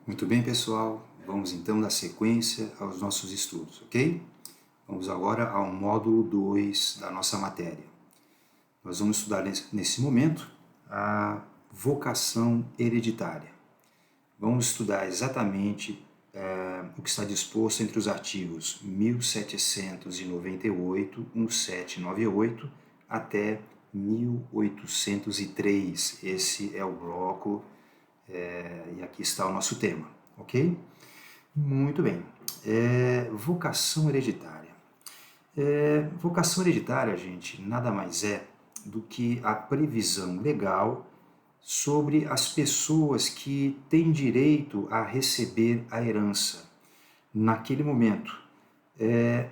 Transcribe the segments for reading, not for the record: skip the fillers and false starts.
Muito bem, pessoal. Vamos então dar sequência aos nossos estudos, ok? Vamos agora ao módulo 2 da nossa matéria. Nós vamos estudar nesse momento a vocação hereditária. Vamos estudar exatamente o que está disposto entre os artigos 1798, 1798 até 1803. Esse é o bloco e aqui está o nosso tema, ok? Muito bem. Vocação hereditária. Vocação hereditária, gente, nada mais é do que a previsão legal sobre as pessoas que têm direito a receber a herança naquele momento.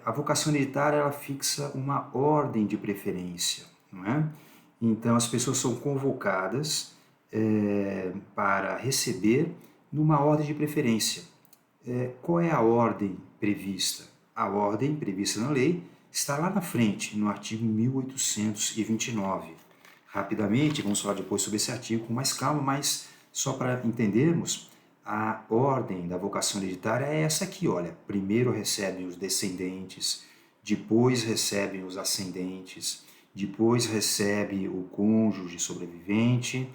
A vocação hereditária ela fixa uma ordem de preferência, não é? Então as pessoas são convocadas para receber numa ordem de preferência. Qual é a ordem prevista? A ordem prevista na lei está lá na frente, no artigo 1829. Rapidamente, vamos falar depois sobre esse artigo com mais calma, mas só para entendermos, a ordem da vocação hereditária é essa aqui, olha. Primeiro recebem os descendentes, depois recebem os ascendentes, depois recebe o cônjuge sobrevivente,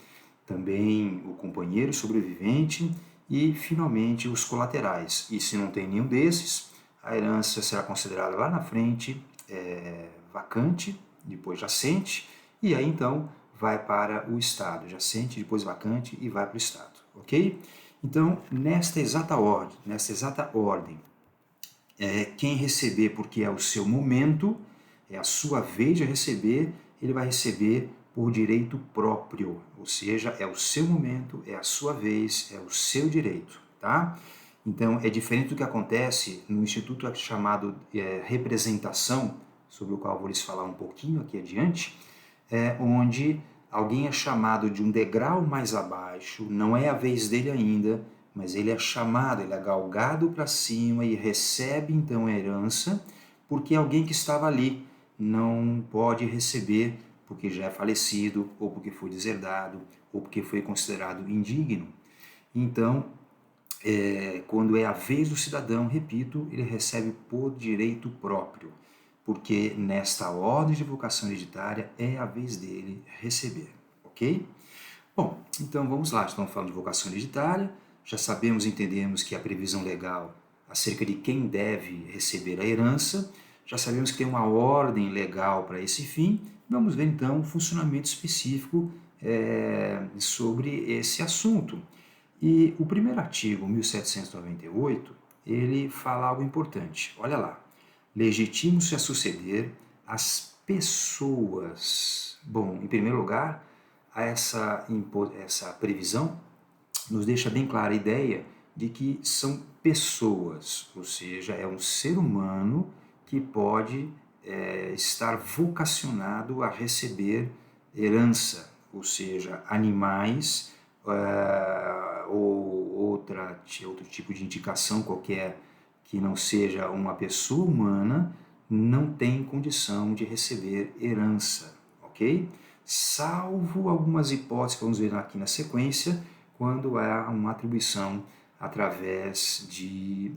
também o companheiro sobrevivente e, finalmente, os colaterais. E se não tem nenhum desses, a herança será considerada lá na frente vacante, depois jacente, e aí então vai para o Estado. Jacente, depois vacante e vai para o Estado, ok? Então, nesta exata ordem, quem receber porque é o seu momento, é a sua vez de receber, ele vai receber por direito próprio, ou seja, é o seu momento, é a sua vez, é o seu direito, tá? Então, é diferente do que acontece no instituto chamado representação, sobre o qual eu vou lhes falar um pouquinho aqui adiante, onde alguém é chamado de um degrau mais abaixo, não é a vez dele ainda, mas ele é chamado, ele é galgado para cima e recebe então a herança, porque alguém que estava ali não pode receber porque já é falecido, ou porque foi deserdado, ou porque foi considerado indigno. Então, quando é a vez do cidadão, repito, ele recebe por direito próprio, porque nesta ordem de vocação hereditária é a vez dele receber, ok? Bom, então vamos lá, estamos falando de vocação hereditária, já sabemos, entendemos que a previsão legal acerca de quem deve receber a herança, já sabemos que tem uma ordem legal para esse fim, vamos ver então um funcionamento específico sobre esse assunto. E o primeiro artigo, 1798, ele fala algo importante. Olha lá. Legitimo-se a suceder as pessoas. Bom, em primeiro lugar, essa previsão nos deixa bem clara a ideia de que são pessoas, ou seja, é um ser humano que pode estar vocacionado a receber herança, ou seja, animais ou outro tipo de indicação qualquer que não seja uma pessoa humana, não tem condição de receber herança, ok? Salvo algumas hipóteses que vamos ver aqui na sequência, quando há uma atribuição através de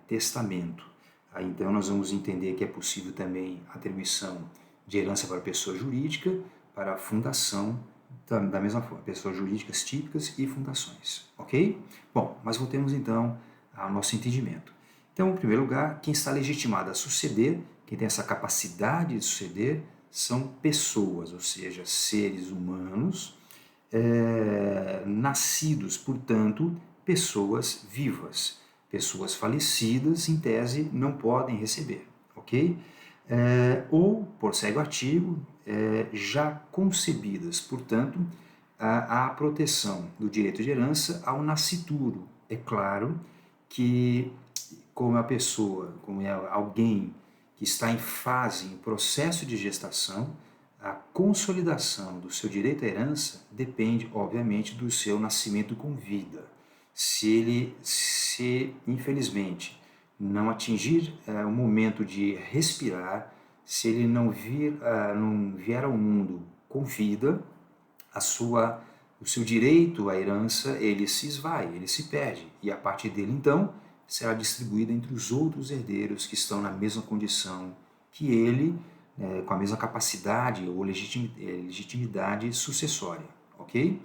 testamento. Aí, então nós vamos entender que é possível também atribuição de herança para pessoa jurídica, para a fundação, da mesma forma, pessoas jurídicas típicas e fundações, ok? Bom, mas voltemos então ao nosso entendimento. Então, em primeiro lugar, quem está legitimado a suceder, quem tem essa capacidade de suceder, são pessoas, ou seja, seres humanos, nascidos, portanto, pessoas vivas. Pessoas falecidas, em tese, não podem receber, ok? Ou, prossegue o artigo, já concebidas, portanto, a proteção do direito de herança ao nascituro. É claro que, como a pessoa, como é alguém que está em fase, em processo de gestação, a consolidação do seu direito à herança depende, obviamente, do seu nascimento com vida. Se infelizmente, não atingir o momento de respirar, se ele não vier ao mundo com vida, a sua o seu direito à herança, ele se esvai, ele se perde, e a partir dele, então, será distribuída entre os outros herdeiros que estão na mesma condição que ele, com a mesma capacidade ou legitimidade sucessória, ok?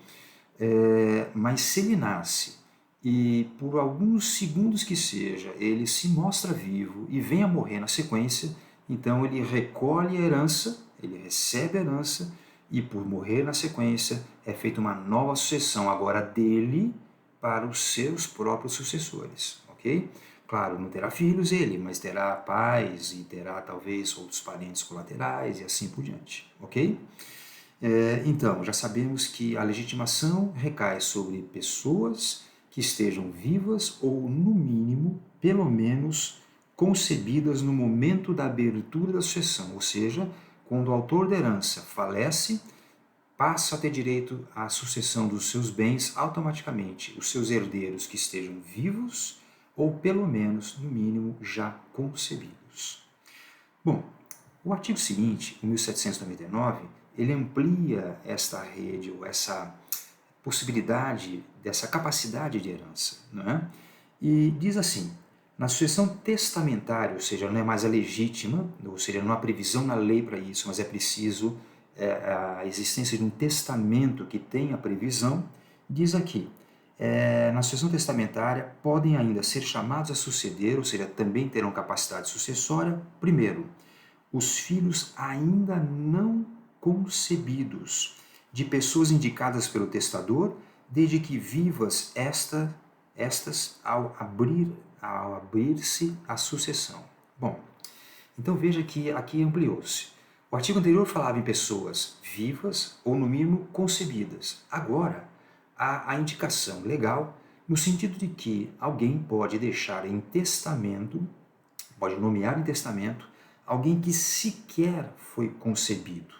Mas se ele nasce e por alguns segundos que seja, ele se mostra vivo e vem a morrer na sequência, então ele recolhe a herança, ele recebe a herança e por morrer na sequência é feita uma nova sucessão agora dele para os seus próprios sucessores, ok? Claro, não terá filhos ele, mas terá pais e terá talvez outros parentes colaterais e assim por diante, ok? Então, já sabemos que a legitimação recai sobre pessoas que estejam vivas ou, no mínimo, pelo menos, concebidas no momento da abertura da sucessão, ou seja, quando o autor da herança falece, passa a ter direito à sucessão dos seus bens automaticamente, os seus herdeiros que estejam vivos ou, pelo menos, no mínimo, já concebidos. Bom, o artigo seguinte, o 1799, ele amplia esta rede, ou essa possibilidade, dessa capacidade de herança, não é? E diz assim, na sucessão testamentária, ou seja, não é mais a legítima, ou seja, não há previsão na lei para isso, mas é preciso a existência de um testamento que tenha previsão, diz aqui, na sucessão testamentária podem ainda ser chamados a suceder, ou seja, também terão capacidade sucessória, primeiro, os filhos ainda não concebidos de pessoas indicadas pelo testador, desde que vivas estas ao abrir-se a sucessão. Bom, então veja que aqui ampliou-se. O artigo anterior falava em pessoas vivas ou, no mínimo, concebidas. Agora, há a indicação legal no sentido de que alguém pode deixar em testamento, pode nomear em testamento, alguém que sequer foi concebido.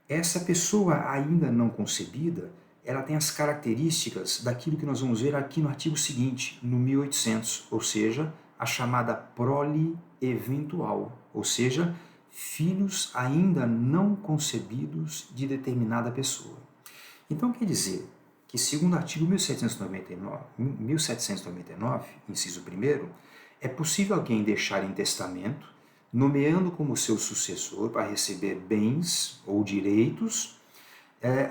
Essa pessoa ainda não concebida, ela tem as características daquilo que nós vamos ver aqui no artigo seguinte, no 1800, ou seja, a chamada prole eventual, ou seja, filhos ainda não concebidos de determinada pessoa. Então quer dizer que, segundo o artigo 1799, inciso 1º, é possível alguém deixar em testamento, nomeando como seu sucessor para receber bens ou direitos,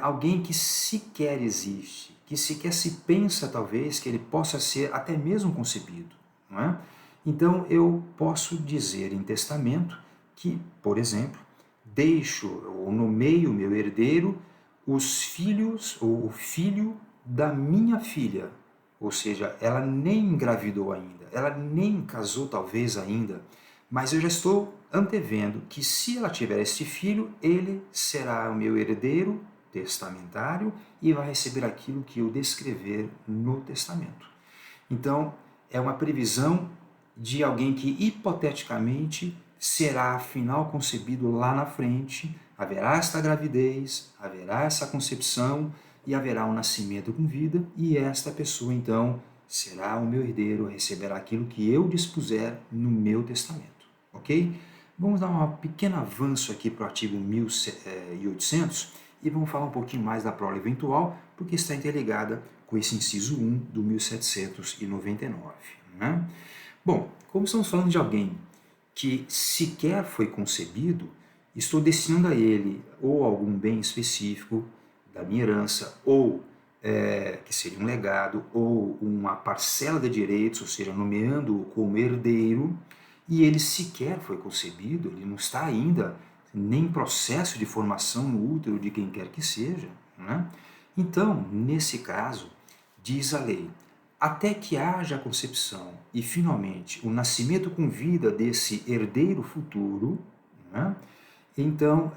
alguém que sequer existe, que sequer se pensa talvez que ele possa ser até mesmo concebido, não é? Então eu posso dizer em testamento que, por exemplo, deixo ou nomeio meu herdeiro os filhos ou o filho da minha filha, ou seja, ela nem engravidou ainda, ela nem casou talvez ainda, mas eu já estou antevendo que se ela tiver este filho, ele será o meu herdeiro testamentário e vai receber aquilo que eu descrever no testamento. Então, é uma previsão de alguém que hipoteticamente será afinal concebido lá na frente, haverá esta gravidez, haverá essa concepção e haverá um nascimento com vida e esta pessoa então será o meu herdeiro, receberá aquilo que eu dispuser no meu testamento, ok? Vamos dar um pequeno avanço aqui para o artigo 1800 e vamos falar um pouquinho mais da prole eventual, porque está interligada com esse inciso 1 do 1799. Né? Bom, como estamos falando de alguém que sequer foi concebido, estou destinando a ele ou algum bem específico da minha herança, ou que seria um legado, ou uma parcela de direitos, ou seja, nomeando-o como herdeiro, e ele sequer foi concebido, ele não está ainda nem em processo de formação no útero de quem quer que seja. Né? Então, nesse caso, diz a lei, até que haja a concepção e, finalmente, o nascimento com vida desse herdeiro futuro, né? Então,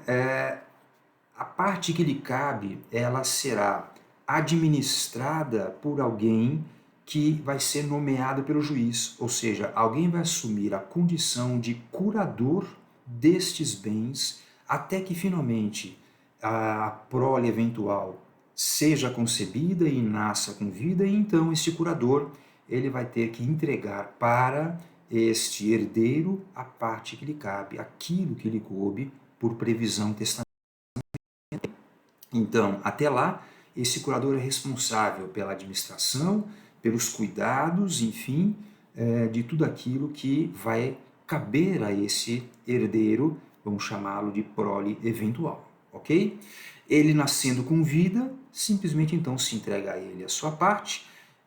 a parte que lhe cabe, ela será administrada por alguém que vai ser nomeado pelo juiz, ou seja, alguém vai assumir a condição de curador destes bens até que finalmente a prole eventual seja concebida e nasça com vida, e então este curador ele vai ter que entregar para este herdeiro a parte que lhe cabe, aquilo que lhe coube por previsão testamentária. Então, até lá, esse curador é responsável pela administração, pelos cuidados, enfim, de tudo aquilo que vai caber a esse herdeiro, vamos chamá-lo de prole eventual, ok? Ele nascendo com vida, simplesmente então se entrega a ele a sua parte,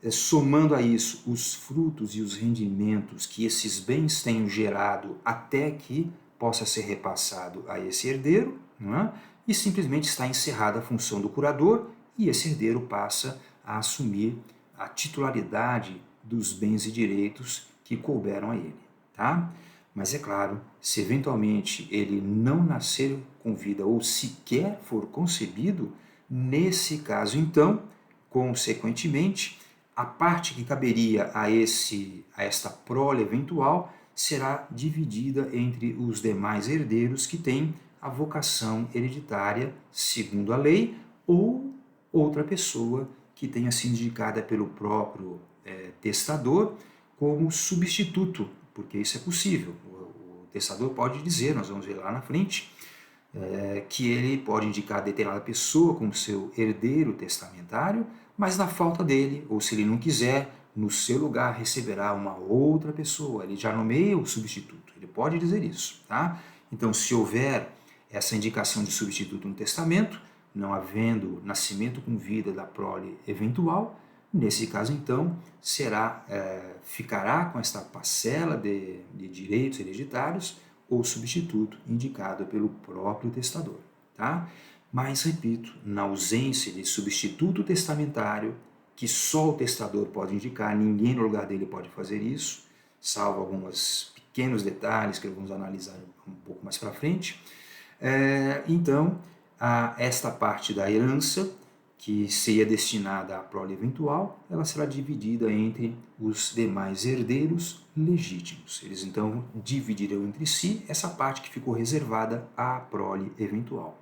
somando a isso os frutos e os rendimentos que esses bens tenham gerado até que possa ser repassado a esse herdeiro, não é? E simplesmente está encerrada a função do curador e esse herdeiro passa a assumir a titularidade dos bens e direitos que couberam a ele, tá? Mas é claro, se eventualmente ele não nascer com vida ou sequer for concebido, nesse caso então, consequentemente, a parte que caberia a esta prole eventual será dividida entre os demais herdeiros que têm a vocação hereditária segundo a lei ou outra pessoa que tenha sido indicada pelo próprio testador como substituto, porque isso é possível. O testador pode dizer, nós vamos ver lá na frente, que ele pode indicar determinada pessoa como seu herdeiro testamentário, mas na falta dele, ou se ele não quiser, no seu lugar receberá uma outra pessoa. Ele já nomeia o substituto, ele pode dizer isso, tá? Então, se houver essa indicação de substituto no testamento, não havendo nascimento com vida da prole eventual, nesse caso, então, ficará com esta parcela de direitos hereditários ou substituto indicado pelo próprio testador, tá? Mas, repito, na ausência de substituto testamentário, que só o testador pode indicar, ninguém no lugar dele pode fazer isso, salvo alguns pequenos detalhes que vamos analisar um pouco mais para frente. Então, esta parte da herança, que seria destinada à prole eventual, ela será dividida entre os demais herdeiros legítimos. Eles então dividirão entre si essa parte que ficou reservada à prole eventual.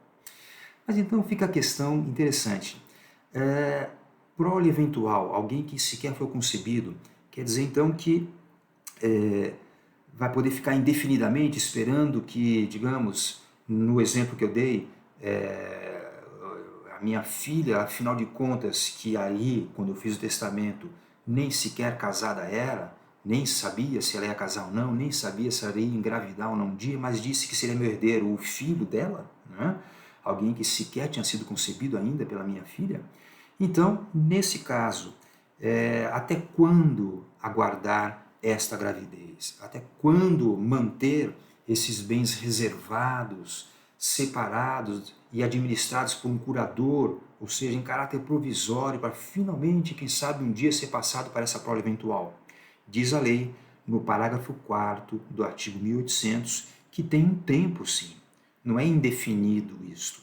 Mas então fica a questão interessante. Prole eventual, alguém que sequer foi concebido, quer dizer então que vai poder ficar indefinidamente esperando que, digamos, no exemplo que eu dei, a minha filha, afinal de contas, que ali, quando eu fiz o testamento, nem sequer casada era, nem sabia se ela ia casar ou não, nem sabia se ela ia engravidar ou não um dia, mas disse que seria meu herdeiro, o filho dela, né? Alguém que sequer tinha sido concebido ainda pela minha filha. Então, nesse caso, até quando aguardar esta gravidez? Até quando manter esses bens reservados, separados e administrados por um curador, ou seja, em caráter provisório, para finalmente, quem sabe, um dia ser passado para essa prole eventual? Diz a lei, no parágrafo 4º do artigo 1800, que tem um tempo, sim. Não é indefinido isto.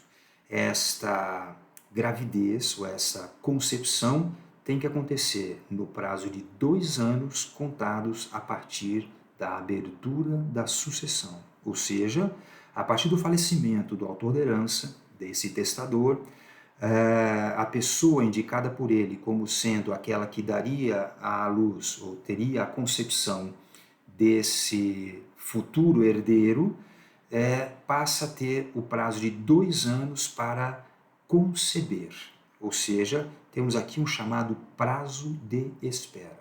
Esta gravidez ou essa concepção tem que acontecer no prazo de 2 anos contados a partir da abertura da sucessão. Ou seja, a partir do falecimento do autor da herança, desse testador, a pessoa indicada por ele como sendo aquela que daria à luz ou teria a concepção desse futuro herdeiro, passa a ter o prazo de 2 anos para conceber. Ou seja, temos aqui um chamado prazo de espera.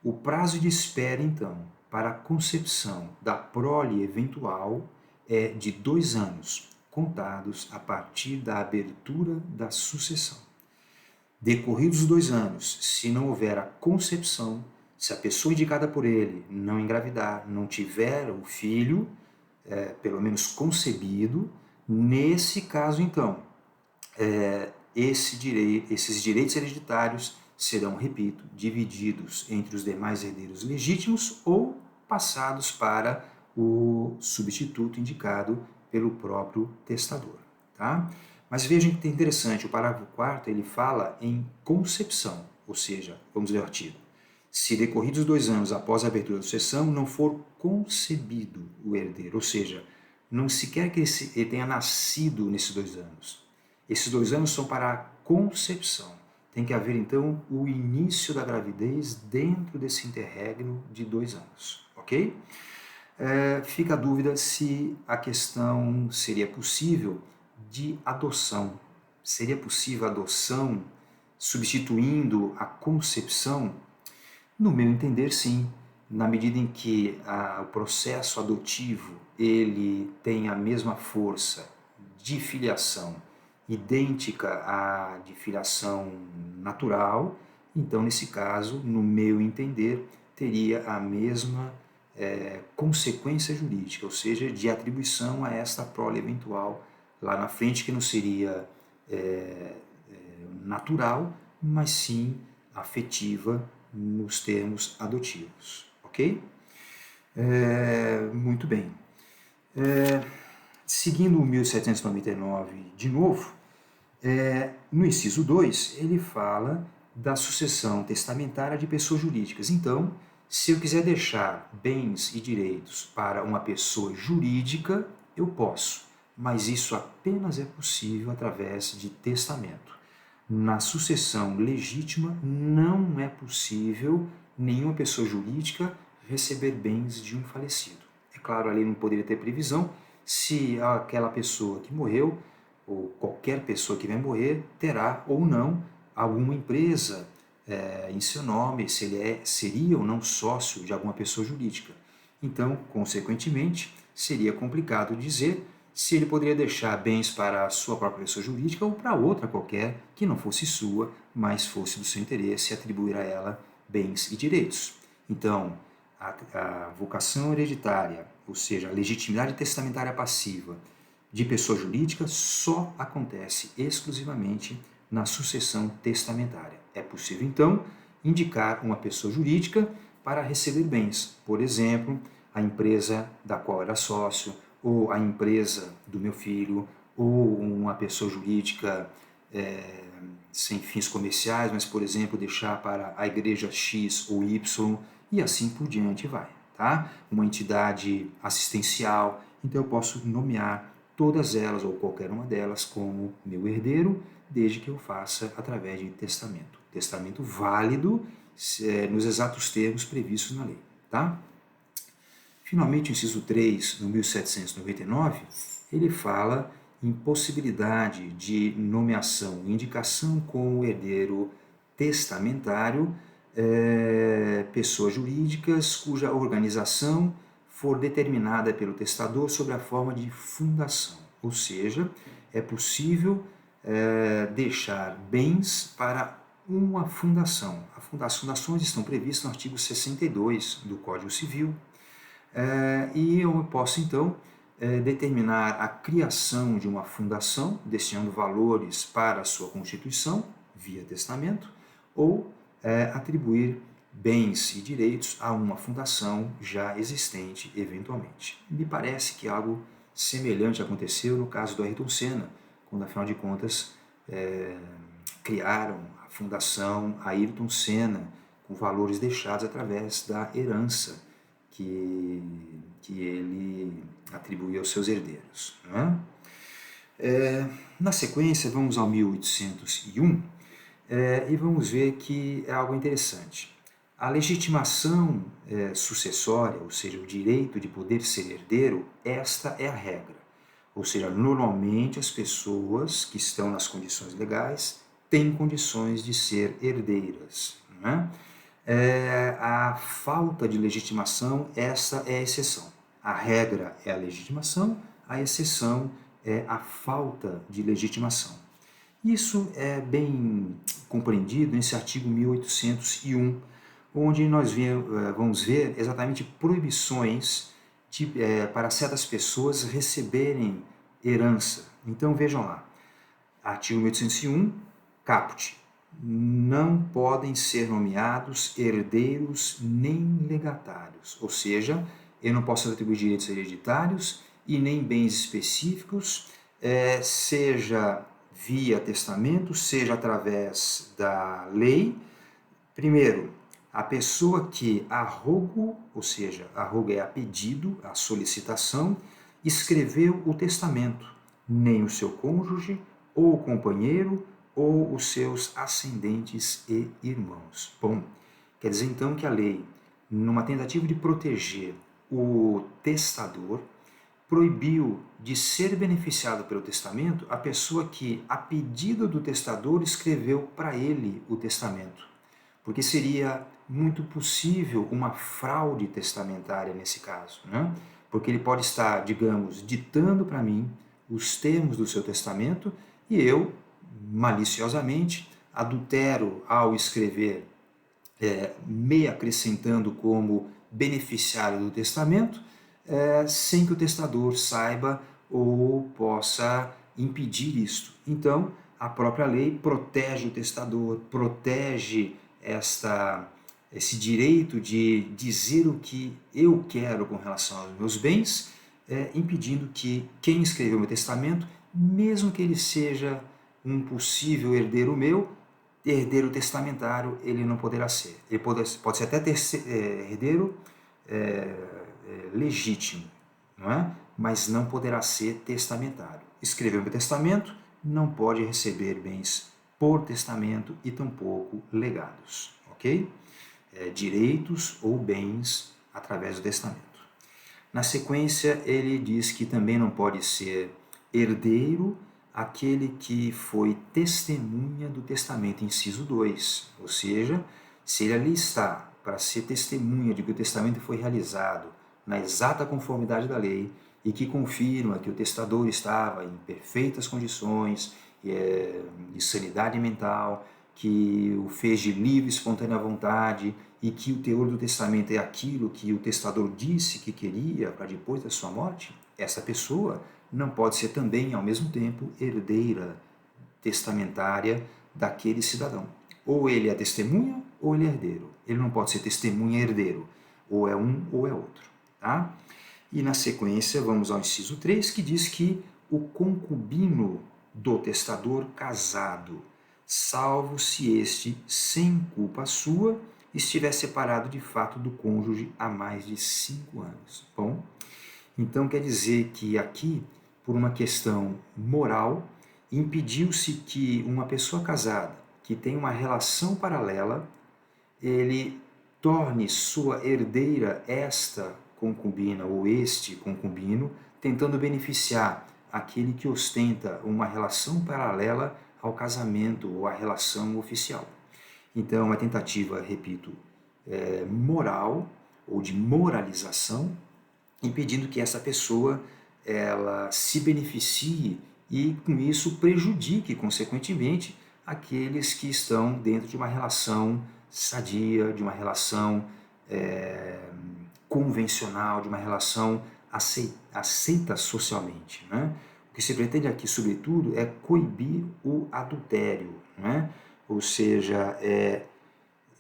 O prazo de espera, então, para a concepção da prole eventual é de 2 anos, contados a partir da abertura da sucessão. Decorridos os 2 anos, se não houver a concepção, se a pessoa indicada por ele não engravidar, não tiver o filho, pelo menos concebido, nesse caso, então, esses direitos hereditários serão, repito, divididos entre os demais herdeiros legítimos ou passados para o substituto indicado pelo próprio testador. Tá? Mas vejam que é interessante, o parágrafo 4º ele fala em concepção, ou seja, vamos ler o artigo. Se decorridos 2 anos após a abertura da sucessão não for concebido o herdeiro, ou seja, não se quer que ele tenha nascido nesses 2 anos. Esses 2 anos são para a concepção. Tem que haver, então, o início da gravidez dentro desse interregno de 2 anos, ok? Fica a dúvida se a questão seria possível de adoção. Seria possível a adoção substituindo a concepção? No meu entender, sim. Na medida em que o processo adotivo ele tem a mesma força de filiação idêntica à de filiação natural, então, nesse caso, no meu entender, teria a mesma consequência jurídica, ou seja, de atribuição a esta prole eventual lá na frente, que não seria natural, mas sim afetiva nos termos adotivos, ok? Muito bem. Seguindo o 1799 de novo, no inciso 2, ele fala da sucessão testamentária de pessoas jurídicas. Então, se eu quiser deixar bens e direitos para uma pessoa jurídica, eu posso, mas isso apenas é possível através de testamento. Na sucessão legítima, não é possível nenhuma pessoa jurídica receber bens de um falecido. É claro, a lei não poderia ter previsão se aquela pessoa que morreu, ou qualquer pessoa que vai morrer, terá ou não alguma empresa em seu nome, se ele seria ou não sócio de alguma pessoa jurídica. Então, consequentemente, seria complicado dizer se ele poderia deixar bens para a sua própria pessoa jurídica ou para outra qualquer que não fosse sua, mas fosse do seu interesse atribuir a ela bens e direitos. Então, a vocação hereditária, ou seja, a legitimidade testamentária passiva de pessoa jurídica só acontece exclusivamente na sucessão testamentária. É possível, então, indicar uma pessoa jurídica para receber bens, por exemplo, a empresa da qual era sócio, ou a empresa do meu filho, ou uma pessoa jurídica sem fins comerciais, mas, por exemplo, deixar para a igreja X ou Y, e assim por diante vai. Tá? Uma entidade assistencial, então eu posso nomear todas elas ou qualquer uma delas como meu herdeiro, desde que eu faça através de testamento. Testamento válido nos exatos termos previstos na lei. Tá? Finalmente, o inciso 3, no 1799, ele fala em possibilidade de nomeação e indicação como herdeiro testamentário pessoas jurídicas cuja organização for determinada pelo testador sob a forma de fundação. Ou seja, é possível deixar bens para uma fundação. As fundações estão previstas no artigo 62 do Código Civil, e eu posso, então, determinar a criação de uma fundação, destinando valores para a sua constituição, via testamento, ou atribuir bens e direitos a uma fundação já existente, eventualmente. Me parece que algo semelhante aconteceu no caso do Ayrton Senna, quando, afinal de contas, criaram a fundação Ayrton Senna, com valores deixados através da herança que ele atribuiu aos seus herdeiros. Não é? Na sequência, vamos ao 1801 e vamos ver que é algo interessante. A legitimação sucessória, ou seja, o direito de poder ser herdeiro, esta é a regra. Ou seja, normalmente as pessoas que estão nas condições legais têm condições de ser herdeiras. Não é? A falta de legitimação, essa é a exceção. A regra é a legitimação, a exceção é a falta de legitimação. Isso é bem compreendido nesse artigo 1801, onde nós vamos ver exatamente proibições para certas pessoas receberem herança. Então vejam lá, artigo 1801, caput. Não podem ser nomeados herdeiros nem legatários, ou seja, eu não posso atribuir direitos hereditários e nem bens específicos, seja via testamento, seja através da lei. Primeiro, a pessoa que arrogo, ou seja, arrogo é a pedido, a solicitação, escreveu o testamento, nem o seu cônjuge ou o companheiro ou os seus ascendentes e irmãos. Bom, quer dizer então que a lei, numa tentativa de proteger o testador, proibiu de ser beneficiado pelo testamento a pessoa que, a pedido do testador, escreveu para ele o testamento, porque seria muito possível uma fraude testamentária nesse caso, né? Porque ele pode estar, digamos, ditando para mim os termos do seu testamento e eu, maliciosamente, adultero ao escrever, me acrescentando como beneficiário do testamento, sem que o testador saiba ou possa impedir isto. Então, a própria lei protege o testador, protege esse direito de dizer o que eu quero com relação aos meus bens, impedindo que quem escreveu meu testamento, mesmo que ele seja um possível herdeiro meu, herdeiro testamentário ele não poderá ser. Ele pode ser até herdeiro legítimo, não é? Mas não poderá ser testamentário. Escreveu meu testamento, não pode receber bens por testamento e tampouco legados, ok? Direitos ou bens através do testamento. Na sequência, ele diz que também não pode ser herdeiro aquele que foi testemunha do testamento, inciso 2, ou seja, se ele ali está para ser testemunha de que o testamento foi realizado na exata conformidade da lei e que confirma que o testador estava em perfeitas condições de sanidade mental, que o fez de livre e espontânea vontade e que o teor do testamento é aquilo que o testador disse que queria para depois da sua morte, essa pessoa não pode ser também, ao mesmo tempo, herdeira testamentária daquele cidadão. Ou ele é testemunha ou ele é herdeiro. Ele não pode ser testemunha e herdeiro. Ou é um ou é outro. Tá? E na sequência, vamos ao inciso 3, que diz que o concubino do testador casado, salvo se este, sem culpa sua, estiver separado de fato do cônjuge há mais de 5 anos. Bom, então quer dizer que aqui, por uma questão moral, impediu-se que uma pessoa casada que tem uma relação paralela, ele torne sua herdeira esta concubina ou este concubino, tentando beneficiar aquele que ostenta uma relação paralela ao casamento ou à relação oficial. Então, é uma tentativa, repito, moral ou de moralização, impedindo que essa pessoa ela se beneficie e, com isso, prejudique, consequentemente, aqueles que estão dentro de uma relação sadia, de uma relação convencional, de uma relação aceita socialmente. Né? O que se pretende aqui, sobretudo, é coibir o adultério, né? Ou seja,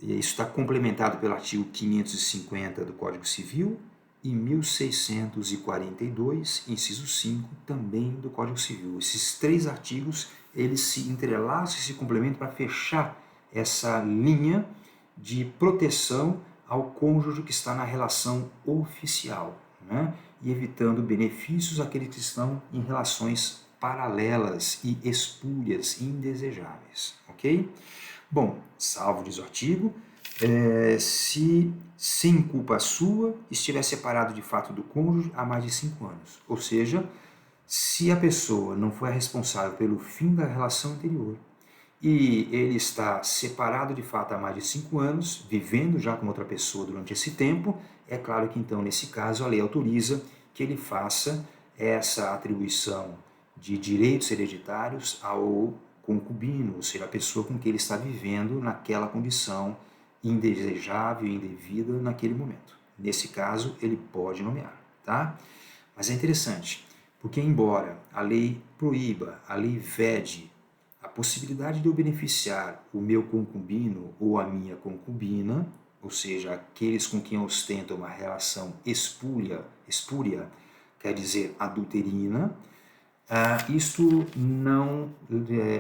isso está complementado pelo artigo 550 do Código Civil e 1642, inciso 5, também do Código Civil. Esses 3 artigos, eles se entrelaçam e se complementam para fechar essa linha de proteção ao cônjuge que está na relação oficial, né? E evitando benefícios àqueles que estão em relações paralelas e espúrias, indesejáveis, ok? Bom, salvo diz o artigo, se sem culpa sua estiver separado de fato do cônjuge há mais de 5 anos. Ou seja, se a pessoa não foi a responsável pelo fim da relação anterior e ele está separado de fato há mais de 5 anos, vivendo já com outra pessoa durante esse tempo, é claro que então nesse caso a lei autoriza que ele faça essa atribuição de direitos hereditários ao concubino, ou seja, a pessoa com quem ele está vivendo naquela condição indesejável e indevida naquele momento. Nesse caso, ele pode nomear, tá? Mas é interessante, porque embora a lei proíba, a lei vede a possibilidade de eu beneficiar o meu concubino ou a minha concubina, ou seja, aqueles com quem eu ostento uma relação espúria, quer dizer, adulterina, isto não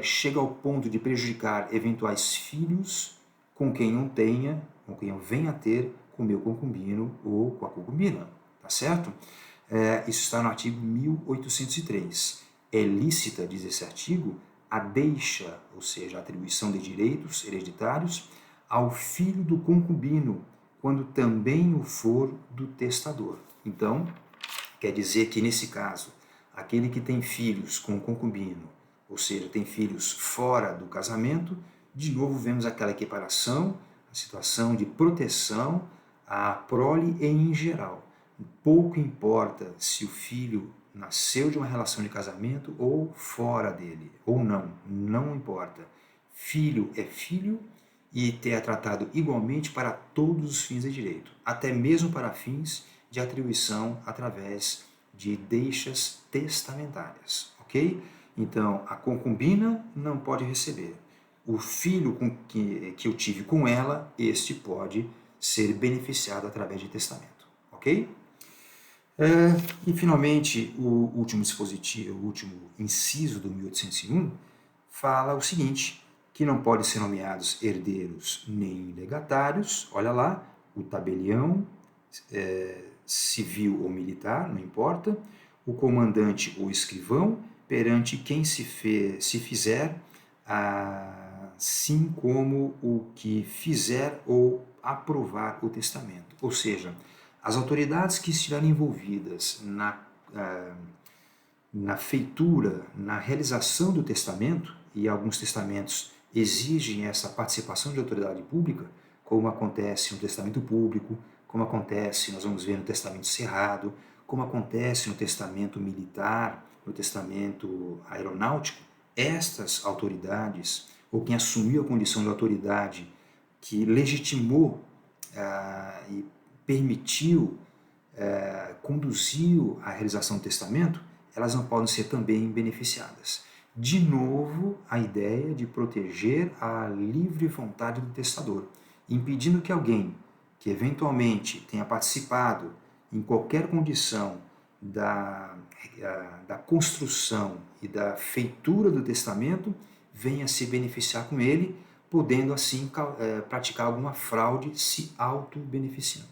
chega ao ponto de prejudicar eventuais filhos com quem eu tenha, com quem eu venha a ter com o meu concubino ou com a concubina, tá certo? Isso está no artigo 1803. É lícita, diz esse artigo, a deixa, ou seja, a atribuição de direitos hereditários ao filho do concubino, quando também o for do testador. Então, Quer dizer que, nesse caso, aquele que tem filhos com o concubino, ou seja, tem filhos fora do casamento, de novo vemos aquela equiparação, a situação de proteção à prole e em geral. Pouco importa se o filho nasceu de uma relação de casamento ou fora dele, ou não, não importa. Filho é filho e é tratado igualmente para todos os fins de direito, até mesmo para fins de atribuição através de deixas testamentárias, ok? Então, a concubina não pode receber. O filho que eu tive com ela, este pode ser beneficiado através de testamento, ok? E, finalmente, o último dispositivo, o último inciso do 1801, fala o seguinte, que não podem ser nomeados herdeiros nem legatários, olha lá, o tabelião, civil ou militar, não importa, o comandante ou escrivão, perante quem se fizer, assim como o que fizer ou aprovar o testamento. Ou seja, as autoridades que estiverem envolvidas na feitura, na realização do testamento, e alguns testamentos exigem essa participação de autoridade pública, como acontece no testamento público, como acontece, nós vamos ver no testamento cerrado, como acontece no testamento militar, no testamento aeronáutico, estas autoridades, ou quem assumiu a condição de autoridade que legitimou e permitiu, conduziu a realização do testamento, elas não podem ser também beneficiadas. De novo, a ideia de proteger a livre vontade do testador, impedindo que alguém que eventualmente tenha participado em qualquer condição da construção e da feitura do testamento venha se beneficiar com ele, podendo assim praticar alguma fraude se auto-beneficiando.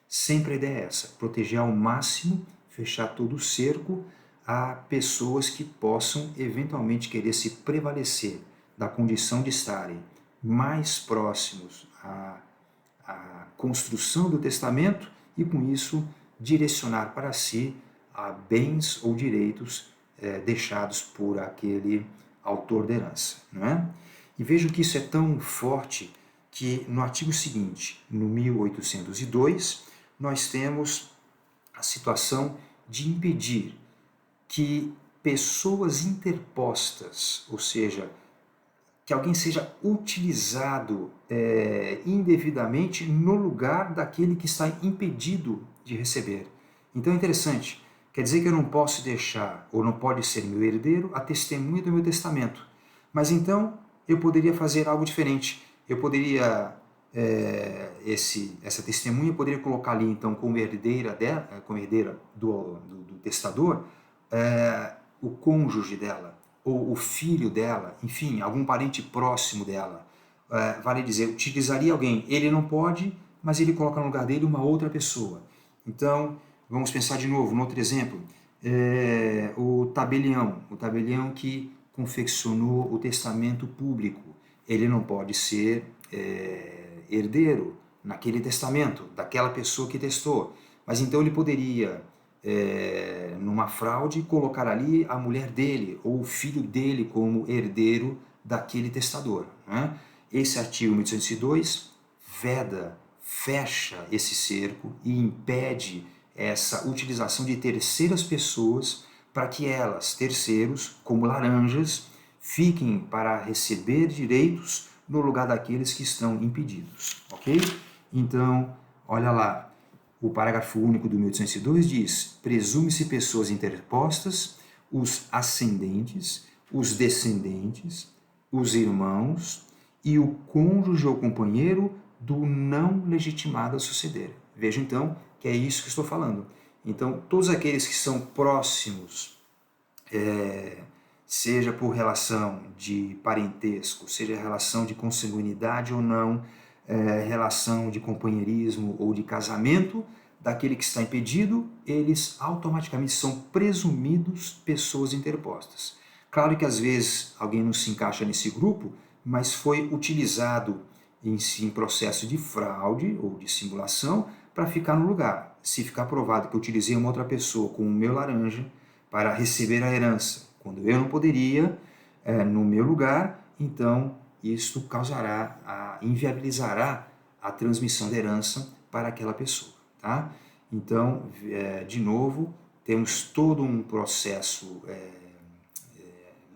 Sempre a ideia é essa, proteger ao máximo, fechar todo o cerco a pessoas que possam eventualmente querer se prevalecer da condição de estarem mais próximos à construção do testamento e com isso direcionar para si a bens ou direitos deixados por aquele autor da herança, não é? E vejo que isso é tão forte que no artigo seguinte, no 1802, nós temos a situação de impedir que pessoas interpostas, ou seja, que alguém seja utilizado indevidamente no lugar daquele que está impedido de receber. Então é interessante, quer dizer que eu não posso deixar, ou não pode ser meu herdeiro, a testemunha do meu testamento. Mas então eu poderia fazer algo diferente. Eu poderia, essa testemunha, eu poderia colocar ali então como herdeira dela, como herdeira do testador, o cônjuge dela, ou o filho dela, enfim, algum parente próximo dela. Vale dizer, utilizaria alguém, ele não pode, mas ele coloca no lugar dele uma outra pessoa. Então, vamos pensar de novo, no outro exemplo, o tabelião que confeccionou o testamento público, ele não pode ser herdeiro naquele testamento, daquela pessoa que testou, mas então ele poderia, numa fraude, colocar ali a mulher dele ou o filho dele como herdeiro daquele testador, né? Esse artigo 1802 veda, fecha esse cerco e impede essa utilização de terceiras pessoas para que elas, terceiros, como laranjas, fiquem para receber direitos no lugar daqueles que estão impedidos, ok? Então, olha lá, o parágrafo único do 1802 diz: presume-se pessoas interpostas, os ascendentes, os descendentes, os irmãos e o cônjuge ou companheiro do não legitimado a suceder. Veja então que é isso que estou falando. Então, todos aqueles que são próximos, seja por relação de parentesco, seja relação de consanguinidade ou não, relação de companheirismo ou de casamento, daquele que está impedido, eles automaticamente são presumidos pessoas interpostas. Claro que às vezes alguém não se encaixa nesse grupo, mas foi utilizado em processo de fraude ou de simulação para ficar no lugar. Se ficar provado que eu utilizei uma outra pessoa com o meu laranja para receber a herança, quando eu não poderia, no meu lugar, então isto inviabilizará a transmissão da herança para aquela pessoa. Tá? Então, de novo, temos todo um processo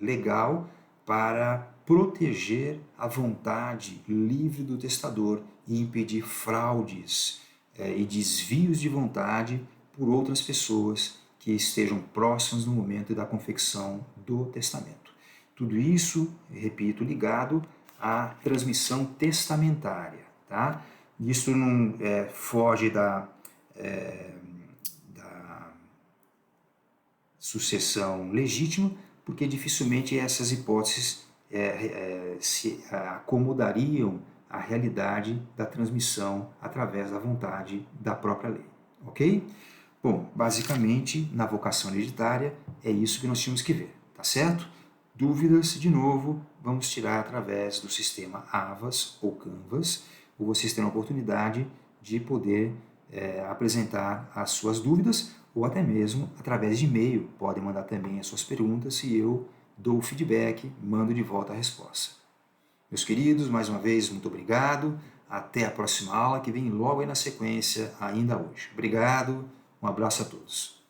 legal para proteger a vontade livre do testador e impedir fraudes e desvios de vontade por outras pessoas que estejam próximas no momento da confecção do testamento. Tudo isso, repito, ligado à transmissão testamentária. Tá? Isso não foge da sucessão legítima, porque dificilmente essas hipóteses se acomodariam à realidade da transmissão através da vontade da própria lei. Ok? Bom, basicamente, na vocação hereditária, é isso que nós tínhamos que ver, tá certo? Dúvidas, de novo, vamos tirar através do sistema AVAS ou Canvas, ou vocês terão a oportunidade de poder apresentar as suas dúvidas, ou até mesmo através de e-mail. Podem mandar também as suas perguntas e eu dou o feedback, mando de volta a resposta. Meus queridos, mais uma vez, muito obrigado. Até a próxima aula, que vem logo aí na sequência, ainda hoje. Obrigado, um abraço a todos.